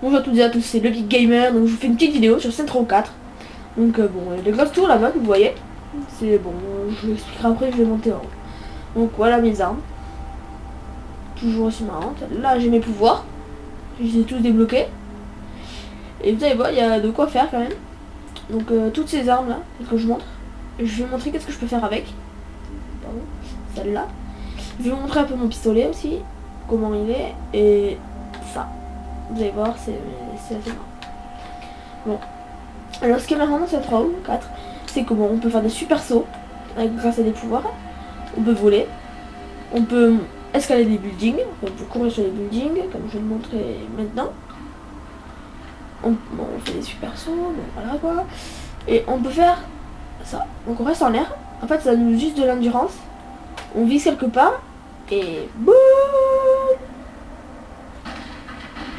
Bonjour à toutes et à tous, c'est le Geek Gamer, donc je vous fais une petite vidéo sur Saints Row 4. Donc bon, les grosses tours là-bas que vous voyez, c'est bon, je vous expliquerai après, je vais monter en haut. Donc voilà mes armes. Toujours aussi marrantes. Là j'ai mes pouvoirs, je les ai tous débloqués. Et vous allez voir, il y a de quoi faire quand même. Donc toutes ces armes là, que je montre, je vais vous montrer qu'est-ce que je peux faire avec. Pardon, celle-là. Je vais vous montrer un peu mon pistolet aussi, comment il est, et ça. Vous allez voir, c'est assez marrant. Bon. Alors ce qui est marrant dans cette Row 4, c'est comment on peut faire des super sauts grâce à des pouvoirs. On peut voler. On peut escalader des buildings. On peut courir sur les buildings, comme je vais le montrer maintenant. On fait des super sauts, bon, voilà quoi. Et on peut faire ça. Donc on reste en l'air. En fait ça nous juste de l'endurance. On vise quelque part. Et boum.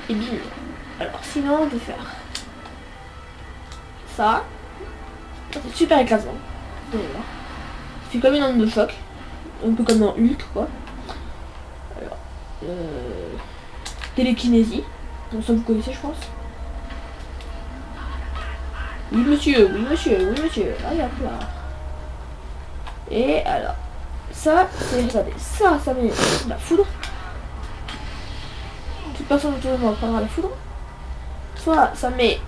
Et bim. Alors sinon on peut faire ça. C'est super écrasant. C'est comme une onde de choc. Un peu comme dans Hulk quoi. Alors, télékinésie. Donc ça vous connaissez je pense. Oui monsieur, oui monsieur, oui monsieur. Allez hop là. Et alors, ça, c'est, regardez, ça met la foudre. Toute personne autour de moi prendra la foudre. Soit ça met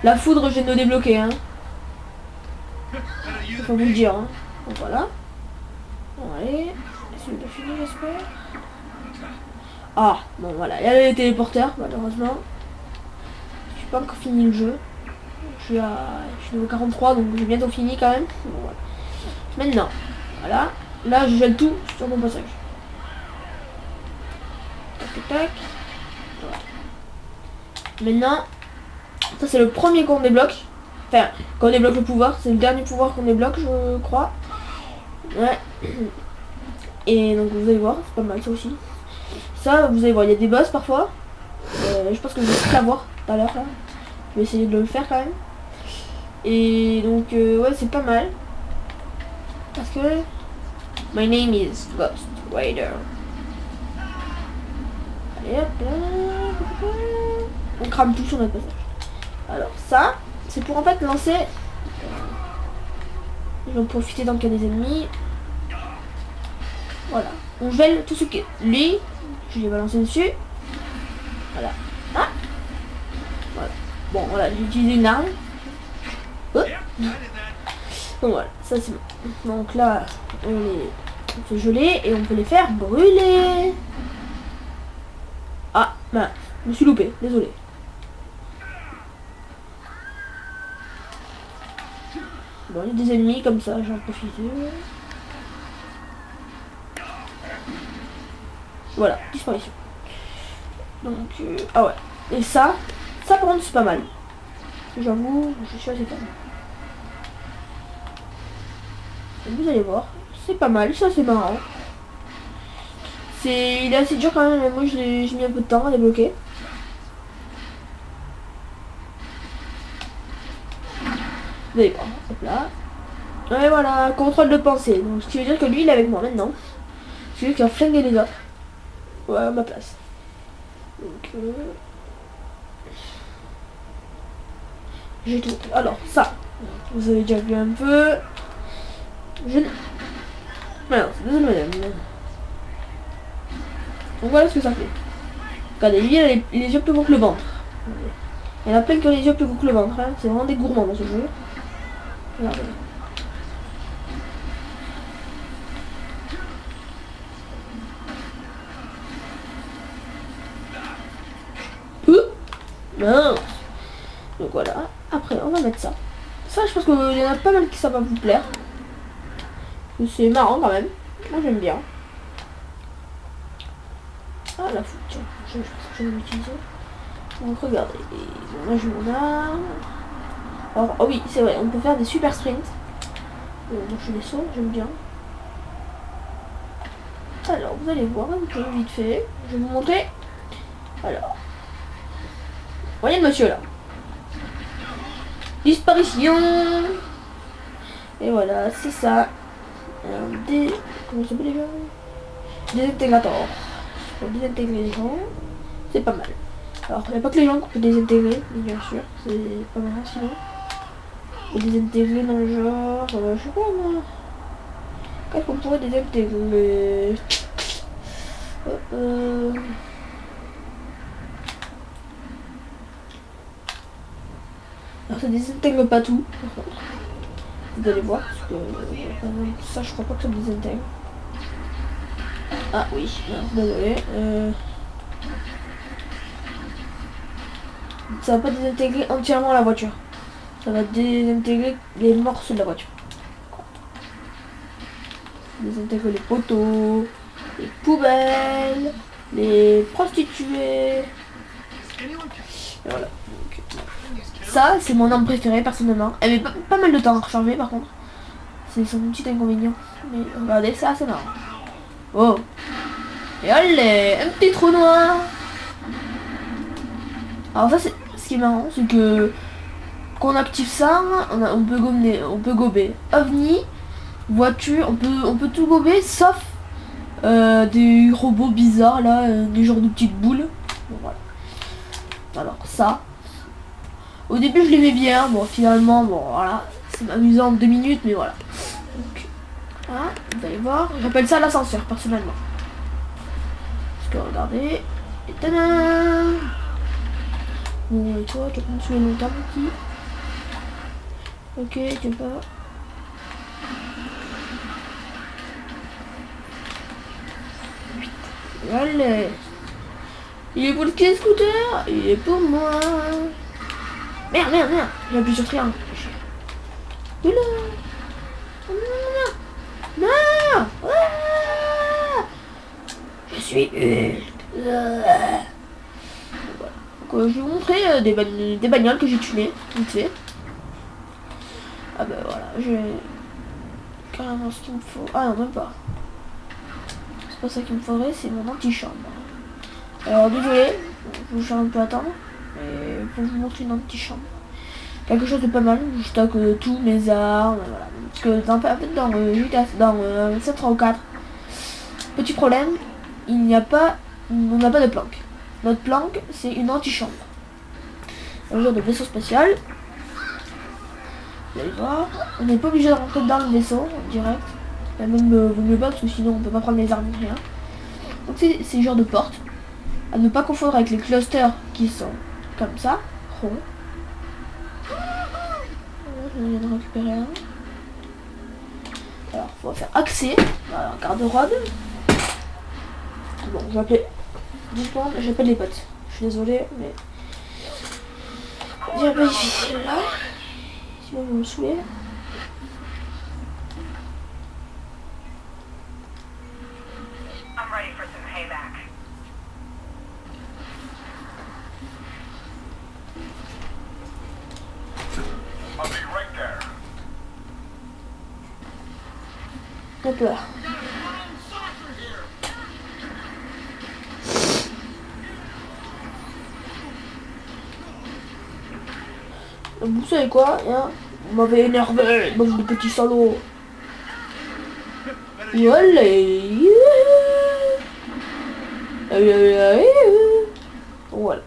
la foudre, je viens de le débloquer, hein. Faut vous le dire, hein. Donc voilà. Bon, allez. Celui-là fini, j'espère. Ah, bon voilà, il y a les téléporteurs, malheureusement. Je suis pas encore fini le jeu. Je suis niveau 43, donc j'ai bientôt fini quand même. Bon, voilà. Maintenant, voilà. Là, je gèle tout sur mon passage. Tac, tac, tac. Voilà. Maintenant, ça c'est le premier qu'on débloque. Enfin, quand on débloque le pouvoir, c'est le dernier pouvoir qu'on débloque, je crois. Ouais. Et donc vous allez voir, c'est pas mal ça aussi. Ça, vous allez voir, il y a des boss parfois. Je pense que je vais la voir tout à l'heure là. Je vais essayer de le faire quand même. Et donc ouais, c'est pas mal. Parce que my name is Ghost Rider. Allez hop là. On crame tout sur notre passage. Alors ça, c'est pour en fait lancer. Je vais en profiter tant qu'il y a des ennemis. Voilà. On gèle tout ce qui est. Lui, je vais balancer dessus. Voilà. Ah. Voilà. Bon voilà, j'ai utilisé une arme. Oh. Donc voilà, ça c'est bon. Donc là, on fait geler et on peut les faire brûler. Ah, bah, je me suis loupé, désolé. Bon, il y a des ennemis comme ça, j'en profite. Voilà, disparition. Donc, ah ouais. Et ça par contre c'est pas mal. J'avoue, je suis assez fan. Vous allez voir, c'est pas mal, ça c'est marrant. Il est assez dur quand même, moi j'ai mis un peu de temps à débloquer. Vous allez voir, hop là. Et voilà, contrôle de pensée. Donc ce qui veut dire que lui il est avec moi maintenant. C'est lui qui a flingué les autres. Ouais, à ma place. Donc j'ai tout. Alors ça, vous avez déjà vu un peu. Alors, désolé madame. Donc voilà ce que ça fait. Regardez, lui il a les yeux plus gros que le ventre. Il y en a plein qui ont les yeux plus gros que le ventre. Hein. C'est vraiment des gourmands dans ce jeu. Regardez. Mince. Donc voilà. Après, on va mettre ça. Ça, je pense qu'il y en a pas mal qui ça va vous plaire. C'est marrant quand même. Moi, j'aime bien. Ah, la foot, tiens. Je pense que je vais l'utiliser. Donc, regardez. Bon, là, je m'en arme. Alors, oh oui, c'est vrai. On peut faire des super sprints. Donc, je fais des sauts. J'aime bien. Alors, vous allez voir un peu vite fait. Je vais vous montrer. Alors. Voyez le monsieur là. Disparition. Et voilà, c'est ça. Comment ça s'appelle déjà? Désintégrateur. Pour désintégrer les gens. C'est pas mal. Alors, il n'y a pas que les gens qu'on peut désintégrer, bien sûr, c'est pas mal sinon. On peut désintégrer dans le genre, je sais pas moi. Qu'est-ce qu'on pourrait désintégrer? Alors ça désintègre pas tout, par contre. Vous allez voir, parce que ça je crois pas que ça désintègre. Ah oui, non, désolé. Ça va pas désintégrer entièrement la voiture. Ça va désintégrer les morceaux de la voiture. Désintégrer les poteaux, les poubelles, les prostituées. Et voilà. Donc, ça, c'est mon arme préférée personnellement. Elle met pas mal de temps à recharger par contre. C'est son petit inconvénient. Mais regardez ça, c'est marrant. Oh. Et allez, un petit trou noir. Alors ça, c'est ce qui est marrant, c'est que quand on active ça, on peut gober ovni, voiture, on peut tout gober sauf des robots bizarres là, des genres de petites boules. Bon, voilà. Alors ça, au début je l'aimais bien, bon finalement bon voilà, c'est amusant 2 minutes mais voilà. Donc, voilà, vous allez voir, j'appelle ça l'ascenseur personnellement. Parce que regardez, et tadam. Bon et toi tu vas me suivre longtemps petit. Ok, tu pas. Allez. Il est pour le quai scooter, il est pour moi. Merde, merde, merde. J'ai appuyé sur triangle. Oula. Non, non, non. Non. Ah. Je suis Hulk. Voilà. Donc, je vais vous montrer des bagnoles que j'ai tuées, vite fait. Ah bah voilà, j'ai carrément ce qu'il me faut. Ah non, même pas. C'est pas ça qu'il me faudrait, c'est mon antichambre. Alors désolé, je vais faire un peu attendre, mais pour vous montrer une antichambre. Quelque chose de pas mal, je stocke tous mes armes, voilà. Parce que dans GTA, dans Saints Row 4, petit problème, on n'a pas de planque. Notre planque, c'est une antichambre. Un genre de vaisseau spatial. Vous allez voir, on n'est pas obligé de rentrer dans le vaisseau en direct. Même vaut mieux pas parce que sinon on peut pas prendre les armes ni rien. Donc c'est ce genre de porte. À ne pas confondre avec les clusters qui sont comme ça, ronds. Voilà, je viens de récupérer un. Alors, on va faire accès. Alors, garde-robe. Bon, je vais appeler. Dites-moi, j'appelle les potes. Je suis désolée, mais. J'ai pas difficile là. Sinon, ils vont me saouler. Pas peur. Vous savez quoi, hein, vous m'avez énervé, bande de petits salauds. Allez. Voilà.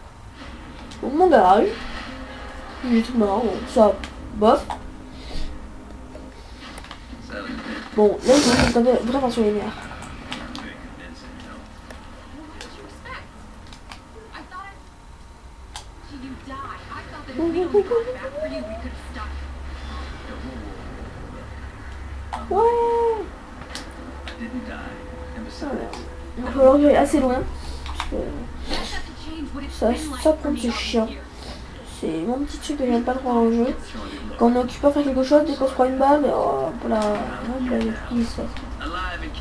Bon, mon garage. J'ai tout marrant, bon, ça, bof. Bon, là, je vais vraiment sur les nerfs. Ouais. Il va falloir aller assez loin. Parce que ça prend, c'est chiant. C'est mon petit truc que j'aime pas trop dans le jeu. Quand on est occupé à faire quelque chose, dès qu'on se prend une balle, oh, voilà,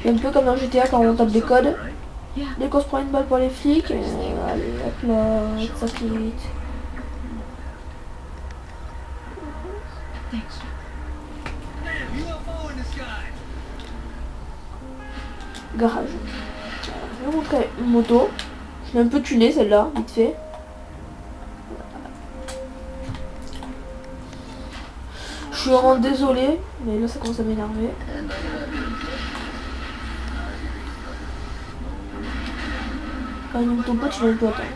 c'est un peu comme dans GTA quand on tape des codes. Dès qu'on se prend une balle pour les flics, allez, hop là, ça fait vite. Garage. Je vais vous montrer une moto. Je l'ai un peu tunée celle-là, vite fait. Je suis vraiment désolée, mais là ça commence à m'énerver. Quand il y a ton pote, il va un peu attendre.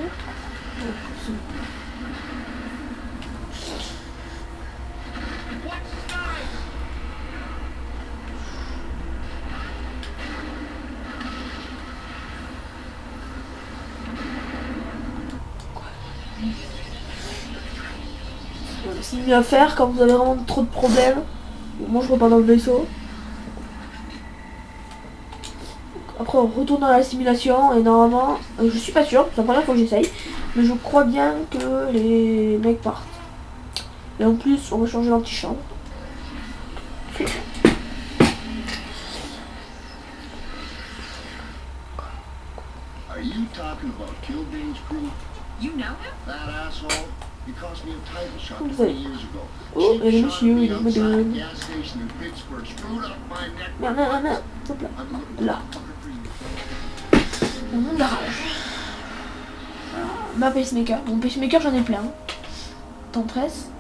C'est mieux à faire quand vous avez vraiment trop de problèmes. Moi je repars dans le vaisseau. Après on retourne dans la simulation et normalement, je suis pas sûre, c'est la première fois que j'essaye, mais je crois bien que les mecs partent. Et en plus on va changer l'antichambre. Are you talking about Kildane's crew? You know him? That asshole? He cost me a title shot Comme 20 ça. years ago. Oh, il y a le Shot monsieur, me il est outside a moderne. gas station in Pittsburgh, screwed up my neck. Merde, merde, merde. Hop là. I've been looking Là. for a fucker for you. Mon garage. Ma pacemaker. Mon pacemaker j'en ai plein. Temps 13.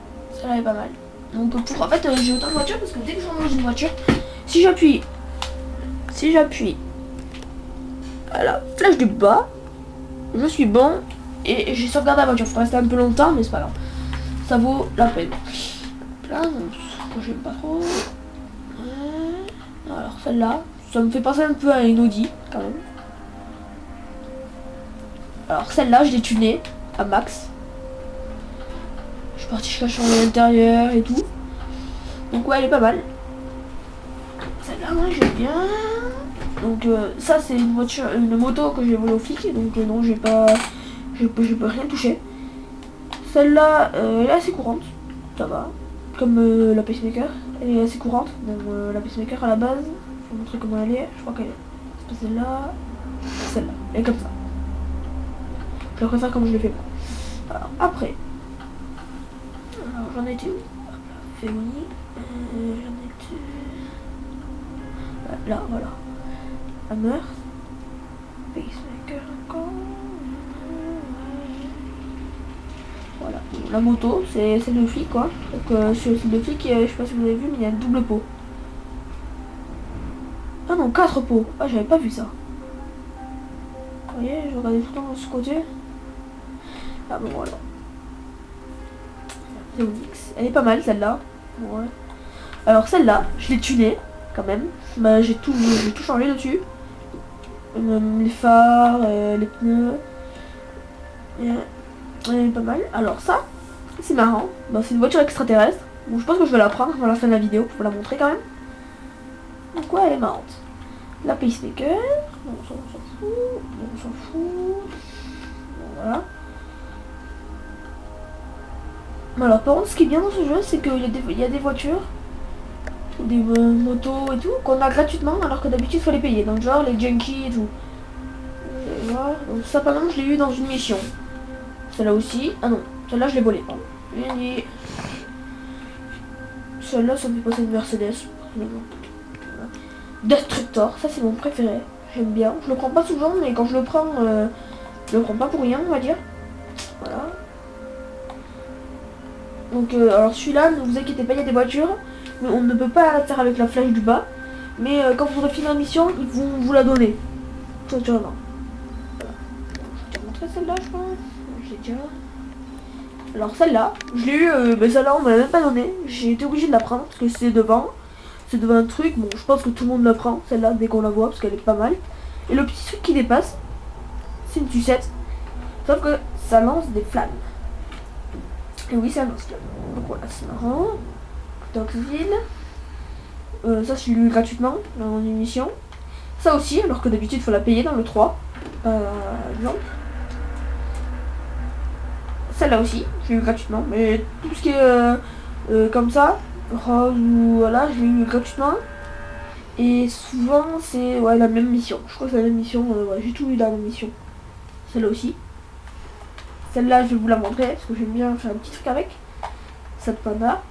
Celle-là est pas mal. Donc pour en fait j'ai autant de voitures parce que dès que je range une voiture, si j'appuie à la flèche du bas, je suis bon et j'ai sauvegardé la voiture. Faut rester un peu longtemps mais c'est pas grave. Ça vaut la peine. Là, j'aime pas trop. Alors celle-là, ça me fait penser un peu à une Audi quand même. Alors celle-là, je l'ai tunée à max. Je suis parti chercher l'intérieur et tout. Donc ouais, elle est pas mal. Celle-là, moi j'aime bien. Donc ça c'est une voiture, une moto que j'ai volée au flic. Donc non, j'ai pas rien touché. Celle-là, elle est assez courante. Ça va. Comme la pacemaker, elle est assez courante. Donc la pacemaker à la base, je vais vous montrer comment elle est. Je crois qu'elle est. C'est pas celle-là. Celle-là. Elle est comme ça. Je la préfère comme je l'ai fait moi. Alors après. Alors j'en étais où? Fémini. J'en étais. Là, voilà. Hammer. Pacemaker encore. Voilà. La moto, c'est le flic quoi. Donc sur le flic, je sais pas si vous avez vu, mais il y a une double peau. Ah non, 4 peaux. Ah j'avais pas vu ça. Vous voyez, je regardais tout le temps de ce côté. Ah bon voilà. C'est Onyx. Elle est pas mal celle-là. Ouais. Alors celle-là, je l'ai tunée quand même. Bah, j'ai tout changé dessus. Les phares, les pneus. Elle est pas mal. Alors ça, c'est marrant. Bah, c'est une voiture extraterrestre. Bon, je pense que je vais la prendre à la fin de la vidéo pour vous la montrer quand même. Donc ouais, elle est marrante. La pacemaker. Bon, ça, on s'en fout. Bon, on s'en fout. Bon, voilà. Alors par contre, ce qui est bien dans ce jeu, c'est qu'il y a des voitures, des motos et tout, qu'on a gratuitement, alors que d'habitude il faut les payer. Donc genre les junkies et tout. Et voilà. Donc ça par exemple, je l'ai eu dans une mission. Celle-là aussi. Ah non, celle-là je l'ai volée, pardon. Et celle-là, ça me fait passer une Mercedes. Voilà. Destructor, ça c'est mon préféré. J'aime bien. Je le prends pas souvent, mais quand je le prends pas pour rien, on va dire. Voilà. Donc alors celui-là, ne vous inquiétez pas, il y a des voitures, mais on ne peut pas la faire avec la flèche du bas. Mais quand vous aurez fini la mission, ils vont vous la donner. Ça, tu vois, non. Voilà. Je vais te montrer celle-là, je crois. Je l'ai déjà. Alors celle-là, je l'ai eu, mais celle-là on me l'a même pas donnée. J'ai été obligée de la prendre parce que c'est devant. C'est devant un truc, bon je pense que tout le monde la prend, celle-là, dès qu'on la voit, parce qu'elle est pas mal. Et le petit truc qui dépasse, c'est une sucette. Sauf que ça lance des flammes. Et oui, ça lance. Donc voilà, c'est marrant. Toxville. Ça, je l'ai eu gratuitement dans une émission. Ça aussi, alors que d'habitude, il faut la payer dans le 3. Par exemple. Celle-là aussi, je l'ai eu gratuitement. Mais tout ce qui est comme ça, rose ou voilà, je l'ai eu gratuitement. Et souvent, c'est ouais, la même mission. Je crois que c'est la même mission. Ouais, j'ai tout eu dans la même mission. Celle-là aussi. Celle-là, je vais vous la montrer parce que j'aime bien faire un petit truc avec. Cette panda,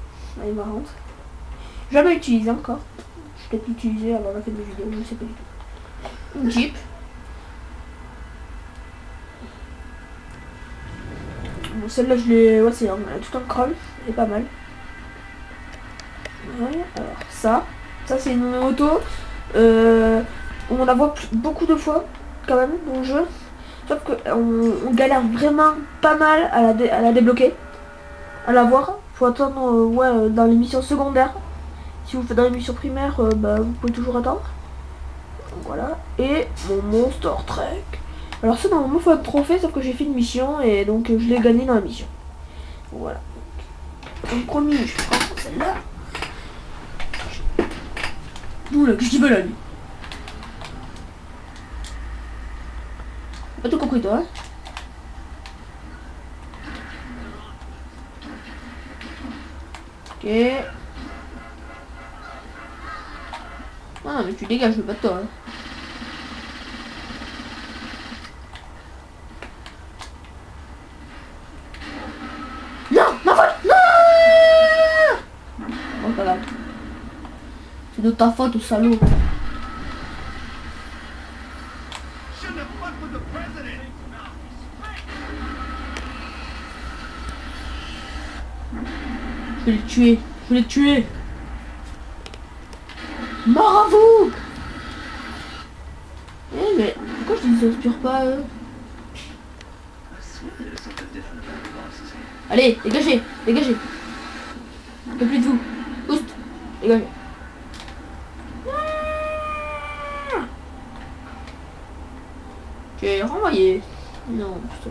elle est marrante. Jamais utilisée encore. Je vais peut-être l'utiliser avant la fin de la vidéo, je sais pas du tout. Une Jeep. Bon, celle-là, je l'ai. Ouais, c'est tout en chrome. Elle est pas mal. Ouais, alors ça. Ça, c'est une moto. On la voit beaucoup de fois quand même dans le jeu. Sauf qu'on galère vraiment pas mal à la débloquer, à la voir. Faut attendre ouais, dans les missions secondaires. Si vous faites dans les missions primaires, bah, vous pouvez toujours attendre. Donc, voilà. Et mon Monster Truck. Alors ça normalement faut un trophée, sauf que j'ai fait une mission et donc je l'ai gagné dans la mission. Voilà. Donc premier, je prends celle-là. Oula, qu'est-ce qu'il veut là lui? Pas tout compris toi, hein? Ok. Ah mais tu dégages, je veux pas de toi, hein. Non, ma faute. Non. Bon, pas grave. C'est de ta faute, salaud. Shouldn't have fucked with the president. Je vais le tuer. Je vais le tuer. Mort à vous. Eh mais pourquoi je ne s'inspire pas eux? Allez, dégagez, dégagez. Un peu plus de vous. Oust, dégagez. J'ai renvoyé. Non, putain.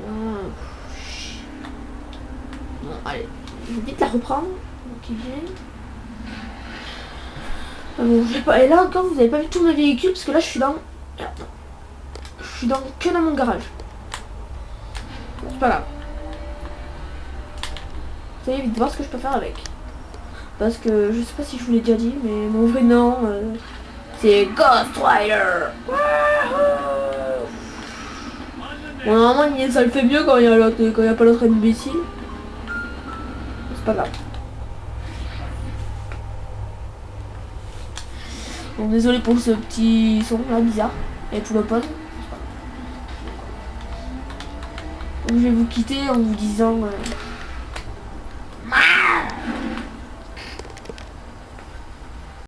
Bon, allez. Je vais vite la reprendre. Ok. Ah bon, je vais pas. Et là encore, vous avez pas vu tout mon véhicule parce que là, je suis dans. Que dans mon garage. C'est pas grave. Vous allez vite voir ce que je peux faire avec. Parce que je sais pas si je vous l'ai déjà dit, mais mon vrai nom, c'est Ghost Rider. Bon, normalement, ça le fait mieux quand il y a l'autre, quand il y a pas l'autre imbécile. C'est pas grave. Bon, désolé pour ce petit son là bizarre et tout le pod. Donc je vais vous quitter en vous disant